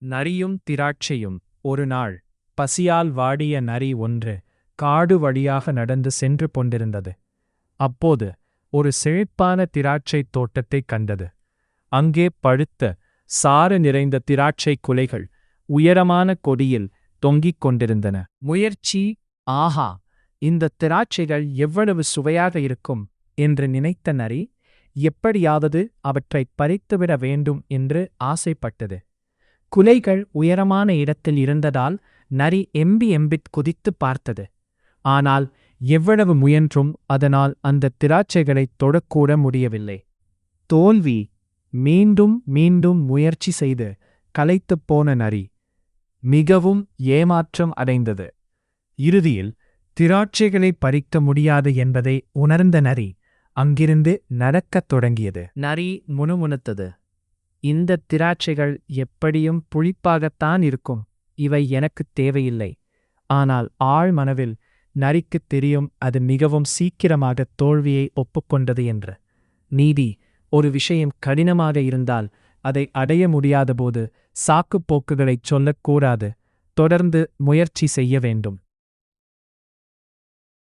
நரியும் திராட்சையும். ஒரு நாள் பசியால் வாடிய நரி ஒன்று காடு வழியாக நடந்து சென்று கொண்டிருந்தது. அப்போது ஒரு செழிப்பான திராட்சைத் தோட்டத்தைக் கண்டது. அங்கே பழுத்த சாறு நிறைந்த திராட்சை குலைகள் உயரமான கொடியில் தொங்கிக் கொண்டிருந்தன. முயற்சி, ஆஹா, இந்த திராட்சைகள் எவ்வளவு சுவையாக இருக்கும் என்று நினைத்த நரி எப்படியாவது அவற்றைப் பறித்துவிட வேண்டும் என்று ஆசைப்பட்டது. குலைகள் உயரமான இடத்தில் இருந்ததால் நரி எம்பித் குதித்துப் பார்த்தது. ஆனால் எவ்வளவு முயன்றும் அதனால் அந்த திராட்சைகளைத் தொடக்கூட முடியவில்லை. தோல்வி. மீண்டும் மீண்டும் முயற்சி செய்து களைத்துப் போன நரி மிகவும் ஏமாற்றம் அடைந்தது. இறுதியில் திராட்சைகளைப் பறிக்க முடியாது என்பதை உணர்ந்த நரி அங்கிருந்து நடக்கத் தொடங்கியது. நரி முணுமுணுத்தது. இந்த திராட்சைகள் எப்படியும் புளிப்பாகத்தான் இருக்கும். இவை எனக்குத் தேவையில்லை. ஆனால் ஆழ் மனவில் நரிக்குத் தெரியும் அது மிகவும் சீக்கிரமாக தோல்வியை ஒப்புக்கொண்டது என்று. நீதி: ஒரு விஷயம் கடினமாக இருந்தால் அதை அடைய முடியாதபோது சாக்குப்போக்குகளைச் சொல்லக்கூடாது. தொடர்ந்து முயற்சி செய்ய வேண்டும்.